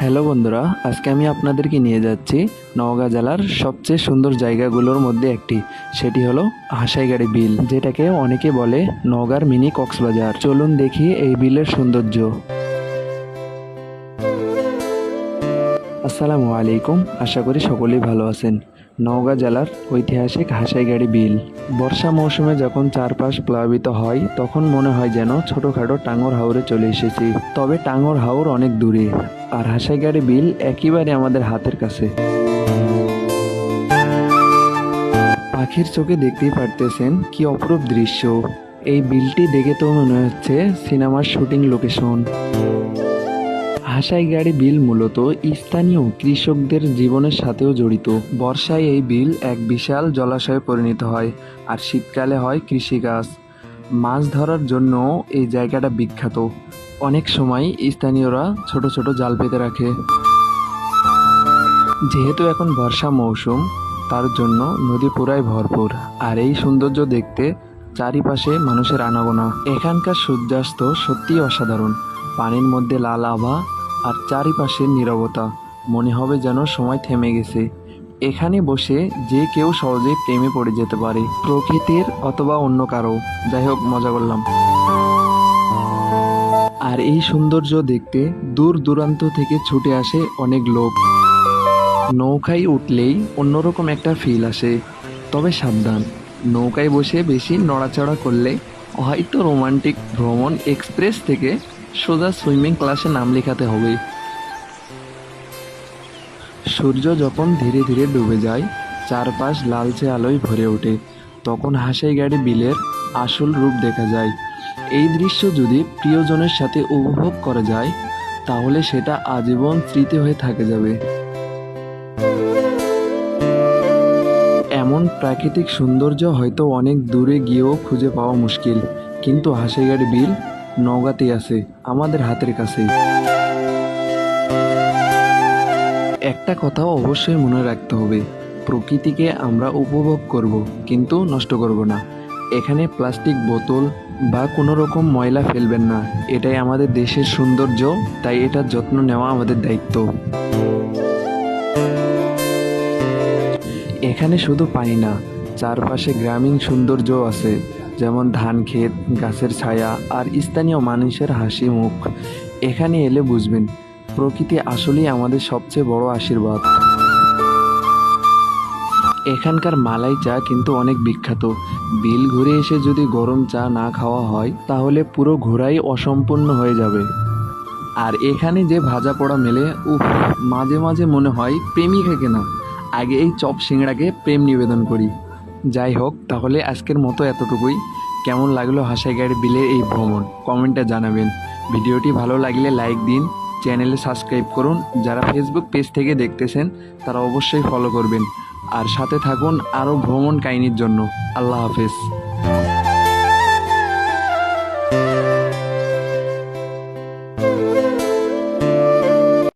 Hello বন্ধুরা, আজকে আমি আপনাদেরকে নিয়ে যাচ্ছি নওগাঁ জেলার সবচেয়ে সুন্দর জায়গাগুলোর মধ্যে একটি। সেটি হলো হাসাইগাড়ি বিল, যেটাকে অনেকে বলে নওগাঁর মিনি কক্সবাজার। চলুন দেখি এই বিলের সৌন্দর্য। আসসালামু আলাইকুম, আশা করি সকলেই ভালো আছেন। নওগাঁ জেলার ঐতিহাসিক হাসাইগাড়ি বিল। বর্ষা মৌসুমে যখন চারপাশ প্লাবিত হয় তখন মনে হয় যেন ছোটোখাটো টাঙ্গর হাওরে চলে এসেছি। তবে টাঙ্গর হাওর অনেক দূরে, আর হাসাইগাড়ি বিল একেবারে আমাদের হাতের কাছে। পাখির চোখে দেখতেই পারতেছেন কি অপরূপ দৃশ্য। এই বিলটি দেখে তো মনে হচ্ছে সিনেমার শুটিং লোকেশন। হাসাইগাড়ি বিল মূলত স্থানীয় কৃষকদের জীবনের সাথেও জড়িত। বর্ষায় এই বিল এক বিশাল জলাশয়ে পরিণত হয়, আর শীতকালে হয় কৃষিকাজ। মাছ ধরার জন্য এই জায়গাটা বিখ্যাত। অনেক সময় স্থানীয়রা ছোট ছোট জাল পেতে রাখে। যেহেতু এখন বর্ষা মৌসুম, তার জন্য নদী পুরাই ভরপুর, আর এই সৌন্দর্য দেখতে চারিপাশে মানুষের আনাগোনা। এখানকার সূর্যাস্ত সত্যিই অসাধারণ। পানির মধ্যে লাল আভা আর চারিপাশের নীরবতা, মনে হবে যেন সময় থেমে গেছে। এখানে বসে যে কেউ সহজেই প্রেমে পড়ে যেতে পারে, প্রকৃতির অথবা অন্য কারো। যাই হোক, মজা করলাম। আর এই সৌন্দর্য দেখতে দূর দূরান্ত থেকে ছুটে আসে অনেক লোক। নৌকায় উঠলেই অন্যরকম একটা ফিল আসে। তবে সাবধান, নৌকায় বসে বেশি নড়াচড়া করলে হয়তো রোমান্টিক ভ্রমণ এক্সপ্রেস থেকে সোজা সুইমিং ক্লাসে নাম লেখাতে হবে। সূর্য যখন ধীরে ধীরে ডুবে যায়, চারপাশ লালচে আলোয় ভরে ওঠে, তখন হাসাইগাড়ি বিলের আসল রূপ দেখা যায়। এই দৃশ্য যদি প্রিয়জনের সাথে উপভোগ করা যায়, তাহলে সেটা আজীবন স্মৃতি হয়ে থেকে যাবে। এমন প্রাকৃতিক সৌন্দর্য হয়তো অনেক দূরে গিয়েও খুঁজে পাওয়া মুশকিল, কিন্তু হাসাইগাড়ি বিল নওগাঁতেই আছে, আমাদের হাতের কাছেই। একটা কথাও অবশ্যই মনে রাখতে হবে, প্রকৃতিকে আমরা উপভোগ করব, কিন্তু নষ্ট করব না। এখানে প্লাস্টিক বোতল বা কোনো রকম ময়লা ফেলবেন না। এটাই আমাদের দেশের সৌন্দর্য, তাই এটার যত্ন নেওয়া আমাদের দায়িত্ব। এখানে শুধু পানি না, চারপাশে গ্রামীণ সৌন্দর্যও আছে, যেমন ধান ক্ষেত, গাছের ছায়া আর স্থানীয় মানুষের হাসি মুখ। এখানে এলে বুঝবেন, প্রকৃতি আসলেই আমাদের সবচেয়ে বড় আশীর্বাদ। এখানকার মালাই চা কিন্তু অনেক বিখ্যাত। বিল ঘুরে এসে যদি গরম চা না খাওয়া হয়, তাহলে পুরো ঘোরাই অসম্পূর্ণ হয়ে যাবে। আর এখানে যে ভাজা পোড়া মেলে, উফ, মাঝে মাঝে মনে হয় প্রেমিকাকে না, আগে এই চপ সিংড়াকে প্রেম নিবেদন করি। যাই হোক, তাহলে আজকের মতো এতটুকুই। কেমন লাগলো হাসাইগাড়ি বিলের এই ভ্রমণ, কমেন্টে জানাবেন। ভিডিওটি ভালো লাগলে লাইক দিন, চ্যানেলে সাবস্ক্রাইব করুন। যারা ফেসবুক পেজ থেকে দেখতেছেন তারা অবশ্যই ফলো করবেন, আর সাথে থাকুন আরও ভ্রমণ কাহিনীর জন্য। আল্লাহ হাফেজ।